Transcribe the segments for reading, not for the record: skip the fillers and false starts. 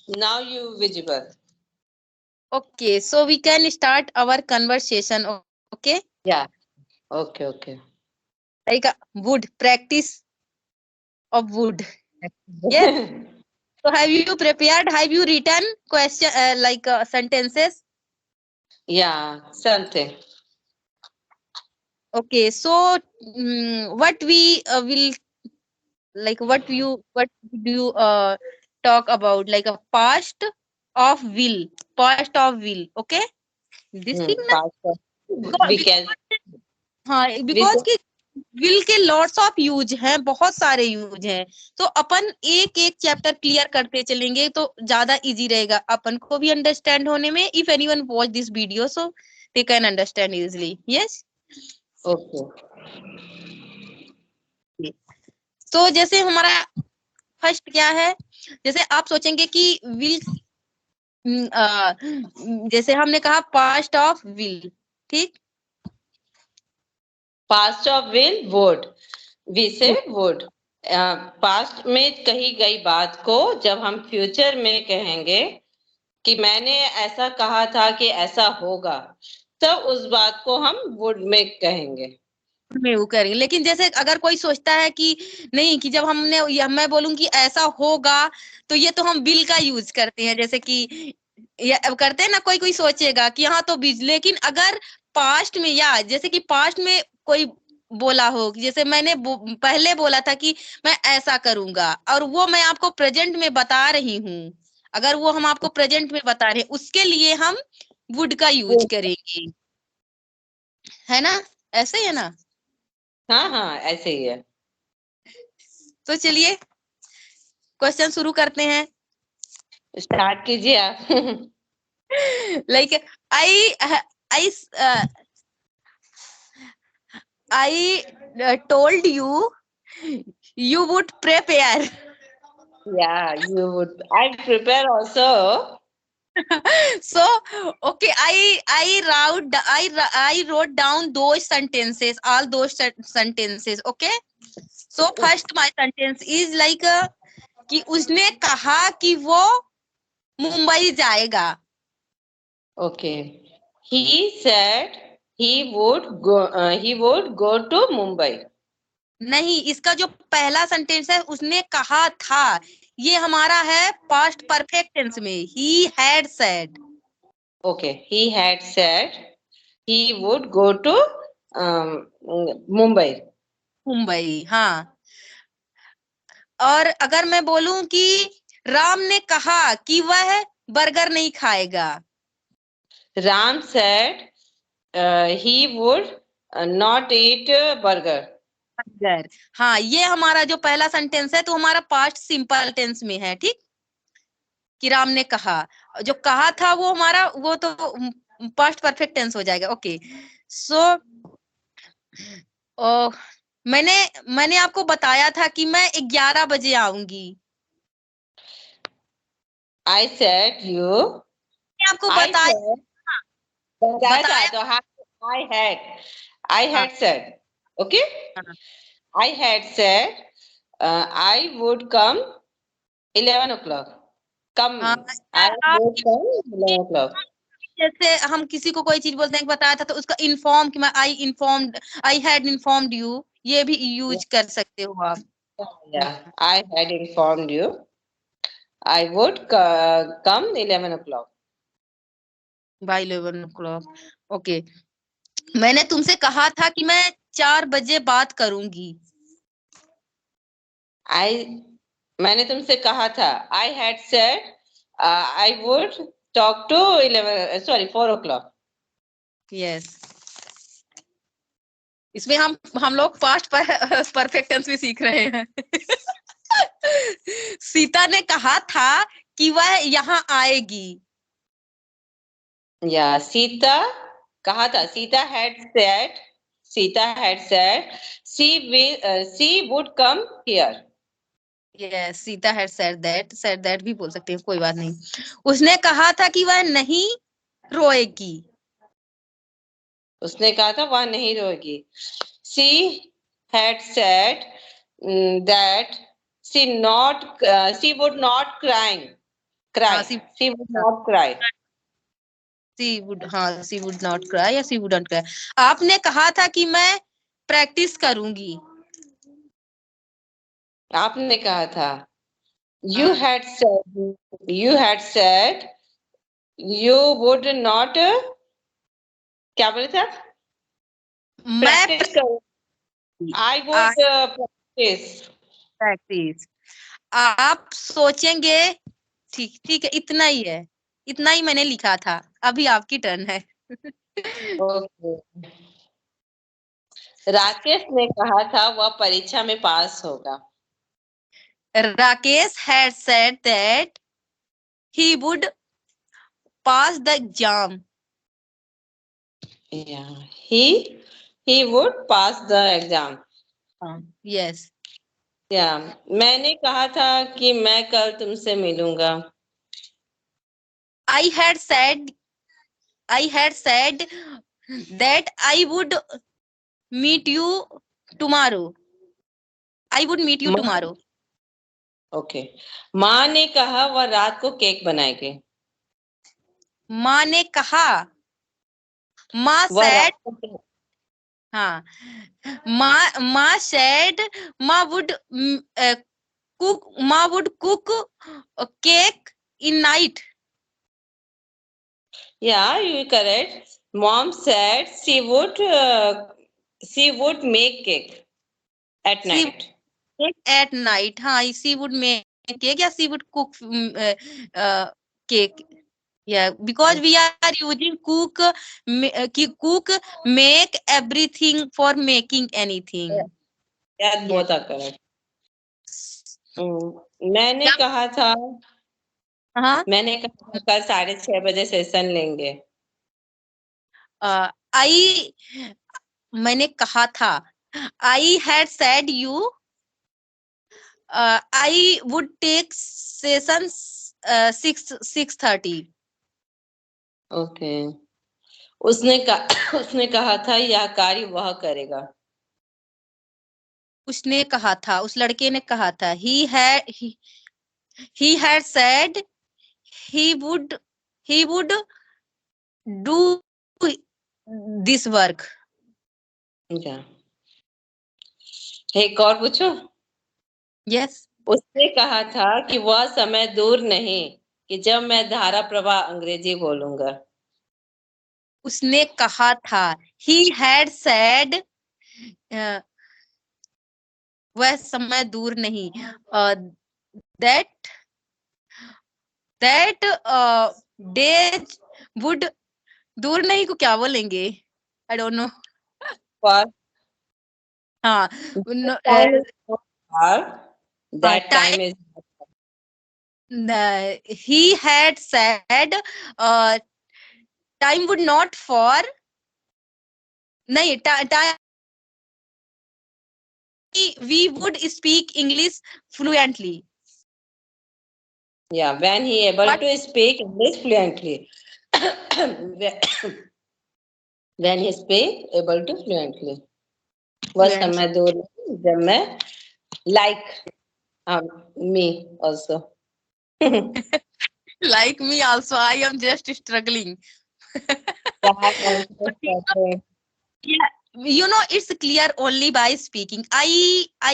Now you visible. Okay, so we can start our conversation. Okay, Yeah. Okay. Okay. like wood practice of wood. Yes. So have you prepared? Have you written question like sentences? Yeah. Something. Okay, so what we will like what do you talk about like a past of will, past of will. Okay, this thing na Past. We can. because हाँ We because can. कि will के lots of use हैं, बहुत सारे use हैं, तो अपन एक एक चैप्टर क्लियर करते चलेंगे तो ज्यादा इजी रहेगा अपन को भी अंडरस्टैंड होने में. If anyone watch this video so they can understand easily. Yes. Okay. तो जैसे हमारा फर्स्ट क्या है, जैसे आप सोचेंगे कि विल, जैसे हमने कहा पास्ट ऑफ विल. ठीक. Past of will would. We say would. Past में कही गई बात को जब हम फ्यूचर में कहेंगे कि मैंने ऐसा कहा था कि ऐसा होगा, तब उस बात को हम वुड में कहेंगे. में वो करेंगे. लेकिन जैसे अगर कोई सोचता है कि नहीं, कि जब हमने मैं बोलूं कि ऐसा होगा, तो ये तो हम बिल का यूज करते हैं. जैसे कि अब करते हैं ना, कोई कोई सोचेगा कि हाँ तो बिल. लेकिन अगर पास्ट में, या जैसे कि पास्ट में कोई बोला हो, जैसे मैंने पहले बोला था कि मैं ऐसा करूंगा, और वो मैं आपको प्रेजेंट में बता रही हूँ, अगर वो हम आपको प्रेजेंट में बता रहे हैं, उसके लिए हम वुड का यूज करेंगे. है ना? ऐसे ही है ना? हाँ हाँ, ऐसे ही है. तो चलिए क्वेश्चन शुरू करते हैं. स्टार्ट कीजिए आप. Like I I I told you would prepare. Yeah, you would. I prepare also. So okay, I wrote down those sentences, all those sentences. Okay, so first my sentence is like कि उसने कहा कि वो मुंबई जाएगा. Okay. He said he would go. He would go to Mumbai. नहीं, इसका जो पहला सेंटेंस है उसने कहा था, ये हमारा है पास्ट परफेक्ट टेंस में. He had said. Okay. He had said he would go to Mumbai. Mumbai. हाँ. और अगर मैं बोलूं कि राम ने कहा कि वह बर्गर नहीं खाएगा. Ram said he would not eat burger. Burger. हाँ, ये हमारा जो पहला सेंटेंस है तो हमारा पास्ट सिंपल टेंस में है. ठीक. कि राम ने कहा, जो कहा था वो हमारा, वो तो पास्ट परफेक्ट टेंस हो जाएगा. ओके. सो मैंने मैंने आपको बताया था कि मैं 11 बजे आऊंगी. I said you. मैंने आपको I बताया. said. हाँ, बताया था बताया. तो I हाँ, had said. Okay. हाँ, I had said I would come 11 o'clock. हाँ. Come. I आप would come 11 o'clock. जैसे हम किसी को कोई चीज बोलते हैं कि बताया था, तो उसका इन्फॉर्म कि मैं आई हैड इन्फॉर्म्ड यू, ये भी यूज कर सकते हो आप. Yeah, I had informed you. I would come 11 o'clock. By 11 o'clock. Okay. मैंने तुमसे कहा था कि मैं 4 बजे बात करूंगी. मैंने तुमसे कहा था. I had said I would talk to 11. Sorry, 4 o'clock. Yes. इसमें हम लोग पास्ट परफेक्ट टेंस भी सीख रहे हैं. सीता ने कहा था कि वह यहाँ आएगी. Yeah, Sita कहा था. Sita had said she would come here. Yes, Sita had said that भी बोल सकते हैं, कोई बात नहीं. उसने कहा था कि वह नहीं रोएगी. उसने कहा था वह नहीं रोएगी. She had said that she would not crying. cry. she She would not cry. she would not cry या she wouldn't cry. आपने कहा था कि मैं प्रैक्टिस करूंगी. आपने कहा था. You हाँ, had said you would not, क्या बोले थे आप? मैं प्रैक्टिस करो. I I would practice. practice. आप सोचेंगे. ठीक ठीक है, इतना ही है. इतना ही मैंने लिखा था. अभी आपकी टर्न है. Okay. राकेश ने कहा था वह परीक्षा में पास होगा. Rakesh had said that he would pass the exam. Yeah. He would pass the exam. Yes. Yeah. मैंने कहा था कि मैं कल तुमसे मिलूंगा. I had said that I would meet you tomorrow. I would meet you माँ tomorrow. ओके. माँ ने कहा वह रात को केक बनाएगी. माँ ने कहा. माँ वह said. रात को हाँ. माँ said माँ would cook a cake in night. Yeah, you correct. Mom said she would make cake at She night. cake at night. हाँ, she would make cake या she would cook cake. Yeah, because we are using cook, cook, make everything for making anything. Yeah, Yes. both are correct. मैंने कहा था हाँ. कल 6:30 session लेंगे. I मैंने कहा था. I had said you. I would take sessions 6:30. Okay. उसने कहा था यह कार्य वह करेगा. उसने कहा था, उस लड़के ने कहा था. He had said he would do this work. क्या? एक और पूछो. Yes. उसने कहा था कि वह समय दूर नहीं कि जब मैं धारा प्रवाह अंग्रेजी बोलूंगा. उसने कहा था. He had said वह समय दूर नहीं. That days would. दूर नहीं को क्या बोलेंगे? I don't know. For हाँ. time is not far, that time time is he had said time would not for. नहीं, time we would speak English fluently. yeah, when he able But to speak English fluently. When he speak able to fluently. वह fluently. समय दूर नहीं जब मैं like me also. Like me also, I am just struggling. Yeah, it's clear only by speaking. I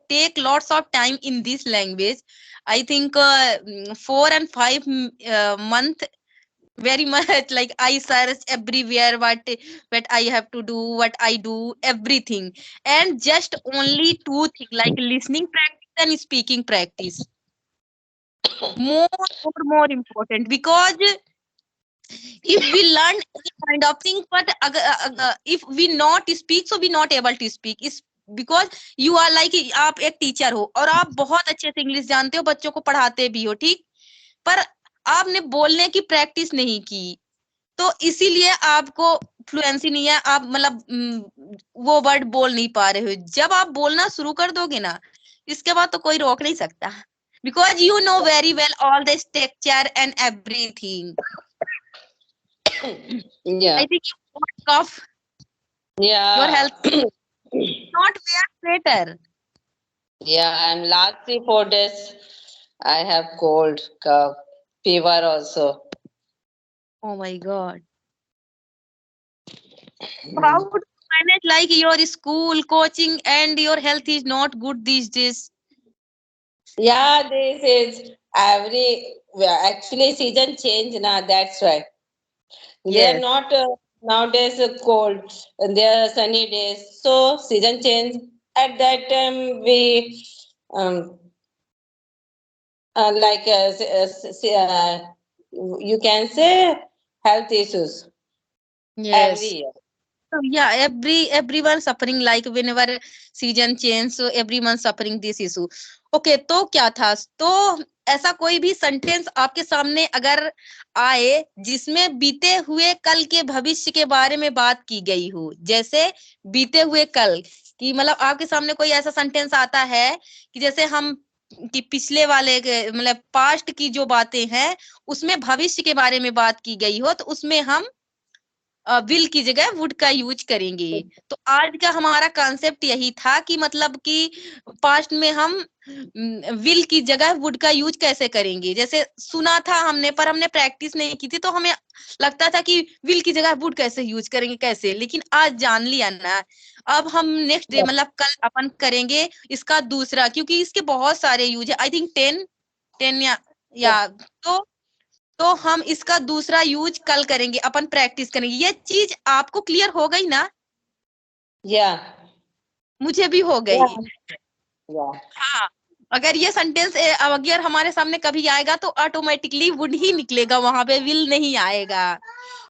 take lots of time in this language. I think 4 and 5 month very much. Like I search everywhere what I have to do, what I do, everything, and just only 2 things like listening practice and speaking practice. More important, because if we learn any kind of thing, but if we not speak, so we not able to speak is because you are like आप एक teacher हो और आप बहुत अच्छे से English जानते हो, बच्चों को पढ़ाते भी हो, ठीक, पर आपने बोलने की प्रैक्टिस नहीं की, तो इसीलिए आपको फ्लुएंसी नहीं है, आप मतलब वो वर्ड बोल नहीं पा रहे हो. जब आप बोलना शुरू कर दोगे ना, इसके बाद तो कोई रोक नहीं सकता, because you know very well all the structure and everything. Yeah. I think you want cough. Yeah. Your health not wear sweater. Yeah, and last 3-4 days I have cold, cough, fever also. Oh my God. How would you manage like your school, coaching, and your health is not good these days? Yeah, this is actually season change now. That's why they are Yes. not nowadays cold. And they are sunny days. So season change. At that time, we um like you can say health issues every Yes. year. So yeah, everyone suffering like whenever season change, so everyone suffering this issue. Okay, तो क्या था? तो ऐसा कोई भी sentence आपके सामने अगर आए जिसमें बीते हुए कल के भविष्य के बारे में बात की गई हो, जैसे बीते हुए कल कि मतलब आपके सामने कोई ऐसा सेंटेंस आता है कि जैसे हम कि पिछले वाले मतलब पास्ट की जो बातें हैं उसमें भविष्य के बारे में बात की गई हो, तो उसमें हम विल की जगह वुड का यूज करेंगे। तो आज का हमारा कॉन्सेप्ट यही था कि मतलब कि पास्ट में हम विल की जगह वुड का यूज कैसे करेंगे। जैसे सुना था हमने पर हमने प्रैक्टिस नहीं की थी, तो हमें लगता था कि विल की जगह वुड कैसे यूज करेंगे कैसे, लेकिन आज जान लिया ना। अब हम नेक्स्ट डे मतलब कल अपन करेंगे इसका दूसरा, क्योंकि इसके बहुत सारे यूज है, आई थिंक 10 या तो हम इसका दूसरा यूज कल करेंगे, अपन प्रैक्टिस करेंगे। ये चीज आपको क्लियर हो गई ना? Yeah, मुझे भी हो yeah, गई। yeah. हाँ, अगर ये सेंटेंस अगर हमारे सामने कभी आएगा तो ऑटोमेटिकली वुड ही निकलेगा, वहां पे विल नहीं आएगा।